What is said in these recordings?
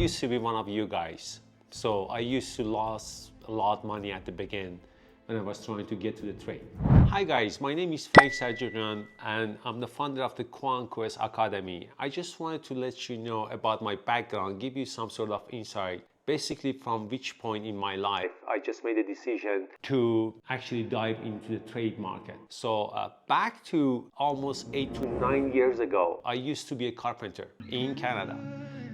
used to be one of you guys. So I used to lose a lot of money at the beginning when I was trying to get to the trade. Hi guys, my name is Frank Sajigan and I'm the founder of the Quant Quest Academy. I just wanted to let you know about my background, give you some sort of insight, basically from which point in my life I just made a decision to actually dive into the trade market. So back to almost 8 to 9 years ago, I used to be a carpenter in Canada.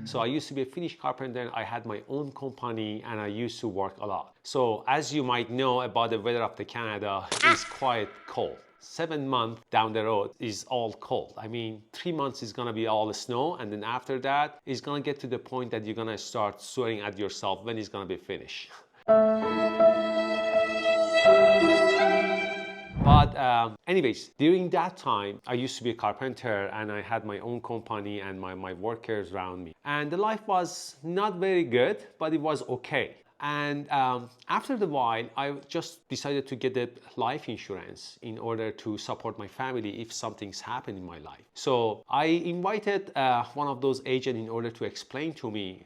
So I used to be a Finnish carpenter. I had my own company and I used to work a lot. So as you might know about the weather of the Canada, it's quite cold. 7 months down the road is all cold. I mean, 3 months is gonna be all snow, and then after that, it's gonna get to the point that you're gonna start swearing at yourself when it's gonna be finished. But anyways, during that time, I used to be a carpenter and I had my own company and my workers around me. And the life was not very good, but it was okay. And after the while, I just decided to get the life insurance in order to support my family if something's happened in my life. So I invited one of those agents in order to explain to me,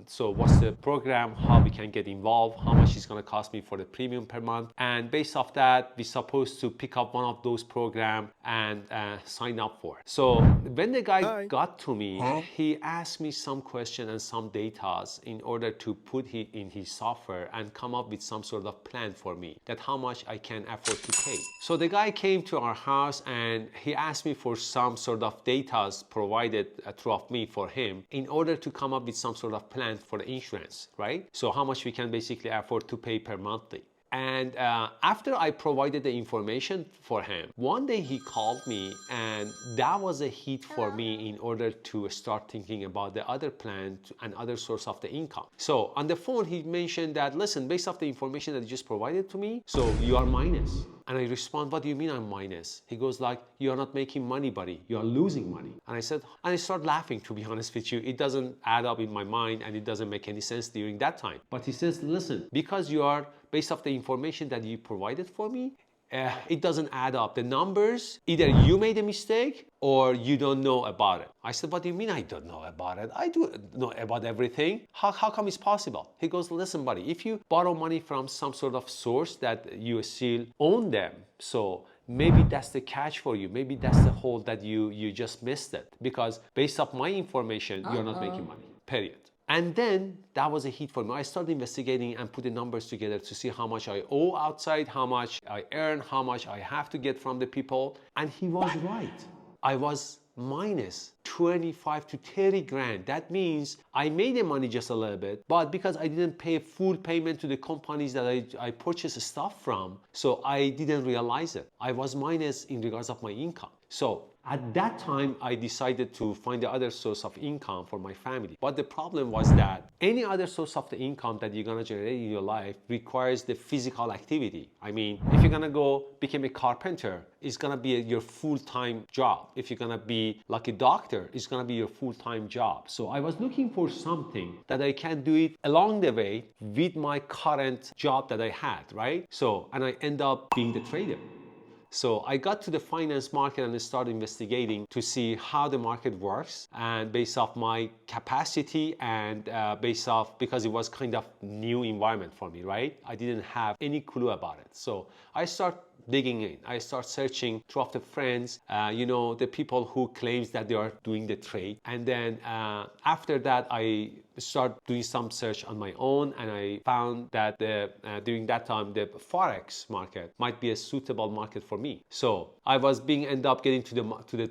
so what's the program, how we can get involved, how much it's gonna cost me for the premium per month. And based off that, we're supposed to pick up one of those programs and sign up for it. So when the guy got to me, he asked me some questions and some data in order to put in his software and come up with some sort of plan for me that how much I can afford to pay. So the guy came to our house and he asked me for some sort of data provided through me for him in order to come up with some sort of plan for the insurance, right? So how much we can basically afford to pay per monthly. And after I provided the information for him, one day he called me and that was a hit for me in order to start thinking about the other plan and other source of the income. So on the phone, he mentioned that, listen, based off the information that you just provided to me, so you are minus. And I respond, what do you mean I'm minus? He goes like, you are not making money, buddy. You are losing money. And I said, and I start laughing, to be honest with you. It doesn't add up in my mind and it doesn't make any sense during that time. But he says, listen, because you are, based off the information that you provided for me, it doesn't add up. The numbers, either you made a mistake or you don't know about it. I said, what do you mean I don't know about it? I do know about everything. How come it's possible? He goes, listen, buddy, if you borrow money from some sort of source that you still own them, so maybe that's the catch for you. Maybe that's the hole that you just missed it. Because based off my information, you're not making money, period. And then that was a hit for me. I started investigating and put the numbers together to see how much I owe outside, how much I earn, how much I have to get from the people. And he was right. I was minus 25 to 30 grand. That means I made the money just a little bit, but because I didn't pay full payment to the companies that I purchased stuff from, so I didn't realize it. I was minus in regards of my income. So at that time, I decided to find the other source of income for my family. But the problem was that any other source of the income that you're gonna generate in your life requires the physical activity. I mean, if you're gonna go become a carpenter, it's gonna be your full-time job. If you're gonna be like a doctor, it's gonna be your full-time job. So I was looking for something that I can do it along the way with my current job that I had, right? So, and I end up being the trader. So I got to the finance market and started investigating to see how the market works, and based off my capacity and based off, because it was kind of new environment for me, right? I didn't have any clue about it. So I start digging in. I start searching through the friends, the people who claims that they are doing the trade. And then after that, I start doing some search on my own, and I found that during that time, the Forex market might be a suitable market for me. So I was end up getting to the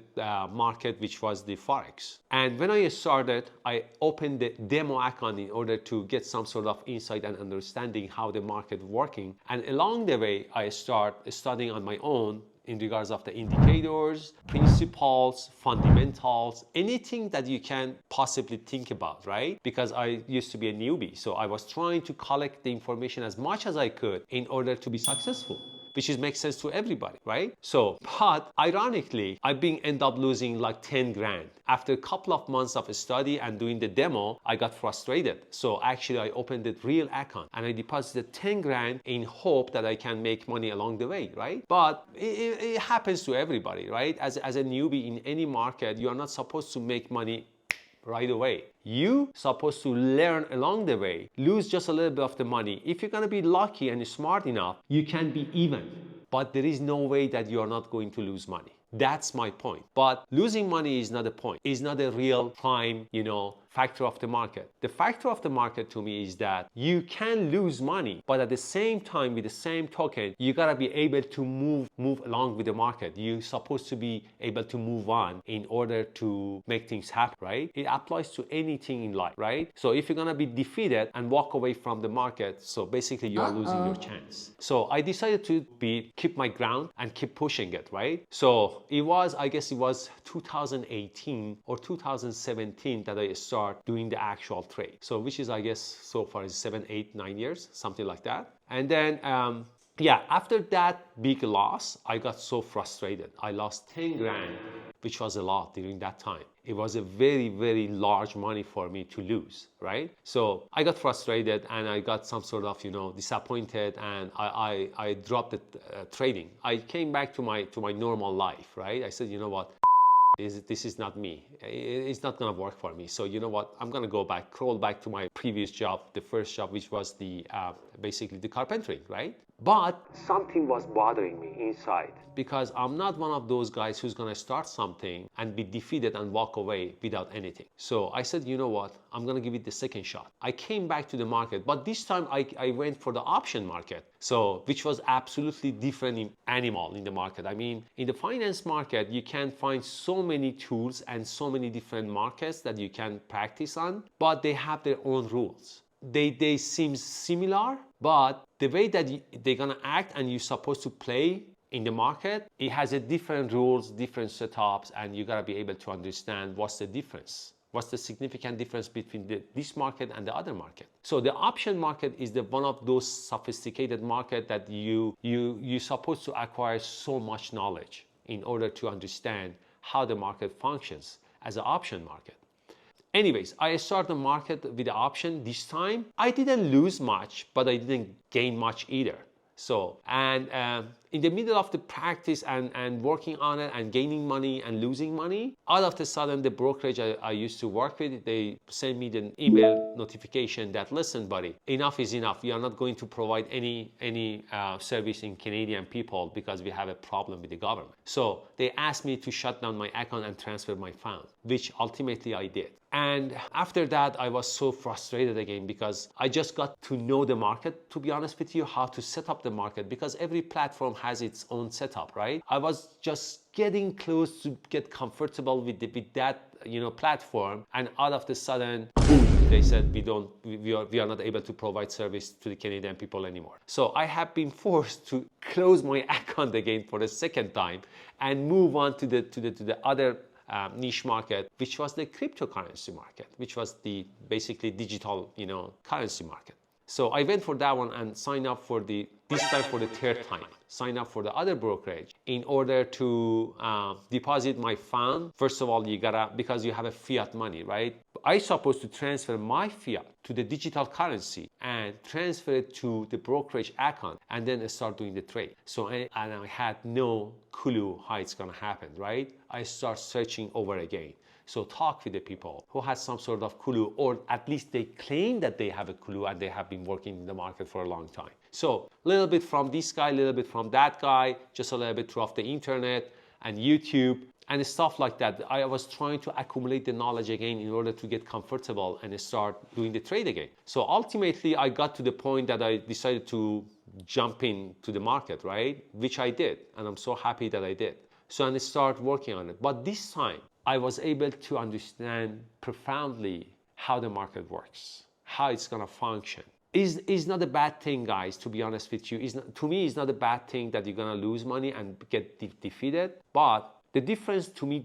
market, which was the Forex. And when I started, I opened the demo account in order to get some sort of insight and understanding how the market working. And along the way, I start studying on my own in regards of the indicators, principles, fundamentals, anything that you can possibly think about, right? Because I used to be a newbie, so I was trying to collect the information as much as I could in order to be successful, which makes sense to everybody, right? So, but ironically, end up losing like 10 grand. After a couple of months of study and doing the demo, I got frustrated. So actually I opened the real account and I deposited 10 grand in hope that I can make money along the way, right? But it happens to everybody, right? As a newbie in any market, you are not supposed to make money right away. You supposed to learn along the way, lose just a little bit of the money. If you're gonna be lucky and smart enough, you can be even. But there is no way that you are not going to lose money. That's my point. But losing money is not a point. It's not a real prime, factor of the market. The factor of the market to me is that you can lose money, but at the same time, with the same token, you gotta be able to move along with the market. You're supposed to be able to move on in order to make things happen, right? It applies to anything in life, right? So if you're gonna be defeated and walk away from the market, so basically you are losing your chance. So I decided to keep my ground and keep pushing it, right? So I guess it was 2018 or 2017 that I started doing the actual trade. So which is, I guess, so far is 7, 8, 9 years, something like that. And then after that big loss, I got so frustrated. I lost 10 grand, which was a lot during that time. It was a very, very large money for me to lose, right? So I got frustrated and I got some sort of, disappointed, and I dropped the trading. I came back to my normal life, right? I said, you know what? This is not me. It's not gonna work for me. So you know what? I'm gonna crawl back to my previous job, the first job, which was basically the carpentering, right? But something was bothering me inside, because I'm not one of those guys who's gonna start something and be defeated and walk away without anything. So I said, you know what? I'm gonna give it the second shot. I came back to the market, but this time I went for the option market. So which was absolutely different animal in the market. I mean, in the finance market, you can find so many tools and so many different markets that you can practice on, but they have their own rules. They seem similar, but the way that they're gonna act and you're supposed to play in the market, it has a different rules, different setups, and you gotta be able to understand what's the difference. What's the significant difference between this market and the other market? So the option market is one of those sophisticated market that you're supposed to acquire so much knowledge in order to understand how the market functions as an option market. Anyways, I started the market with the option this time. I didn't lose much, but I didn't gain much either. So, and in the middle of the practice and working on it and gaining money and losing money, all of a sudden the brokerage I used to work with, they send me an email notification that, listen buddy, enough is enough. We are not going to provide any service in Canadian people because we have a problem with the government. So they asked me to shut down my account and transfer my funds, which ultimately I did. And after that, I was so frustrated again because I just got to know the market, to be honest with you, how to set up the market, because every platform has its own setup, right? I was just getting close to get comfortable with that platform, and all of a sudden, they said we are not able to provide service to the Canadian people anymore. So I have been forced to close my account again for the second time and move on to the other niche market, which was the cryptocurrency market, which was the basically digital currency market. So I went for that one and signed up for this time for the third time, sign up for the other brokerage in order to deposit my fund. First of all, because you have a fiat money, right? I supposed to transfer my fiat to the digital currency and transfer it to the brokerage account and then start doing the trade. So I had no clue how it's gonna happen, right? I start searching over again. So talk with the people who has some sort of clue, or at least they claim that they have a clue and they have been working in the market for a long time. So a little bit from this guy, a little bit from that guy, just a little bit through the internet and YouTube and stuff like that. I was trying to accumulate the knowledge again in order to get comfortable and start doing the trade again. So ultimately, I got to the point that I decided to jump into the market, right? Which I did, and I'm so happy that I did. So I started working on it. But this time, I was able to understand profoundly how the market works, how it's gonna function. Is not a bad thing, guys, to be honest with you. To me, it's not a bad thing that you're gonna lose money and get defeated. But the difference between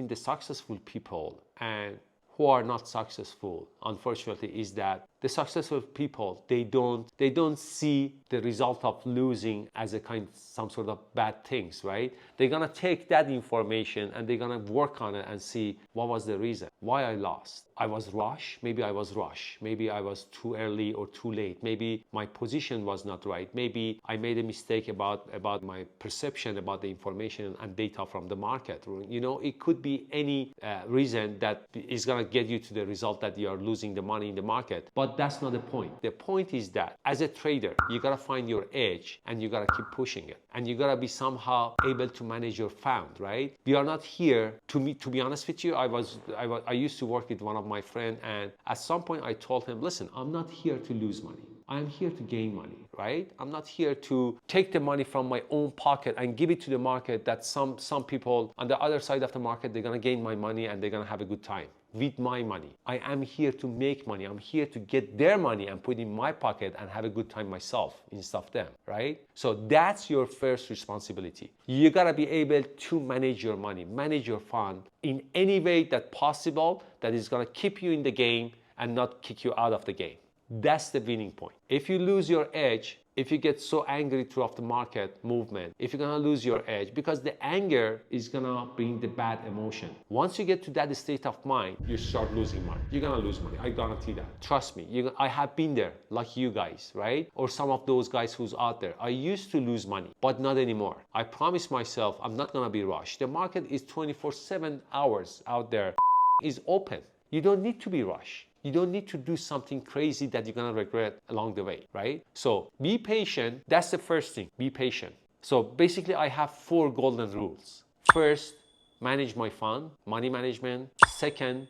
the successful people and who are not successful, unfortunately, is that the successful people, they don't see the result of losing as some sort of bad things, right? They're gonna take that information and they're gonna work on it and see what was the reason, why I lost. I was rushed, maybe I was too early or too late, maybe my position was not right, maybe I made a mistake about my perception about the information and data from the market. It could be any reason that is gonna get you to the result that you are losing the money in the market. But that's not the point. The point is that as a trader, you gotta find your edge and you gotta keep pushing it. And you gotta be somehow able to manage your fund, right? We are not here to be honest with you. I used to work with one of my friends, and at some point I told him, listen, I'm not here to lose money. I'm here to gain money, right? I'm not here to take the money from my own pocket and give it to the market that some people on the other side of the market, they're gonna gain my money and they're gonna have a good time with my money. I am here to make money. I'm here to get their money and put it in my pocket and have a good time myself instead of them, right? So that's your first responsibility. You gotta be able to manage your money, manage your fund in any way that possible that is gonna keep you in the game and not kick you out of the game. That's the winning point. If you lose your edge, if you get so angry throughout the market movement, if you're gonna lose your edge, because the anger is gonna bring the bad emotion. Once you get to that state of mind, you start losing money. You're gonna lose money, I guarantee that. Trust me, I have been there, like you guys, right? Or some of those guys who's out there. I used to lose money, but not anymore. I promise myself I'm not gonna be rushed. The market is 24/7 hours out there, is open. You don't need to be rushed. You don't need to do something crazy that you're gonna regret along the way, right? So be patient. That's the first thing, be patient. So basically I have 4 golden rules. First, manage my fund, money management. Second,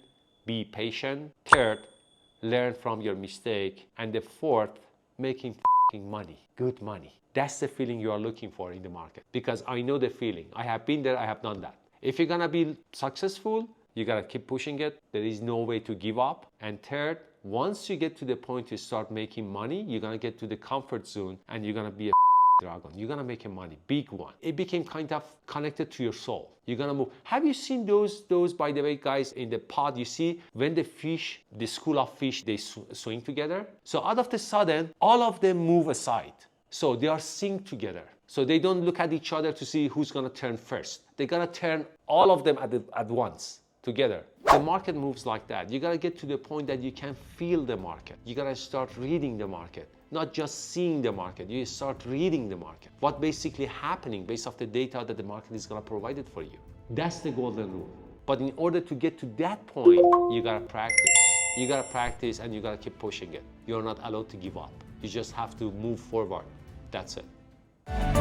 be patient. Third, learn from your mistake. And the fourth, making money, good money. That's the feeling you are looking for in the market, because I know the feeling. I have been there, I have done that. If you're gonna be successful, you gotta keep pushing it. There is no way to give up. And third, once you get to the point to start making money, you're gonna get to the comfort zone and you're gonna be a dragon. You're gonna make a money, big one. It became kind of connected to your soul. You're gonna move. Have you seen those by the way, guys, in the pod, you see when the fish, the school of fish, they swing together? So out of the sudden, all of them move aside. So they are synced together. So they don't look at each other to see who's gonna turn first. They're gonna turn all of them at once. Together. The market moves like that. You gotta get to the point that you can feel the market. You gotta start reading the market, not just seeing the market. You start reading the market. What basically happening based off the data that the market is gonna provide it for you. That's the golden rule. But in order to get to that point, you gotta practice. You gotta practice and you gotta keep pushing it. You're not allowed to give up. You just have to move forward. That's it.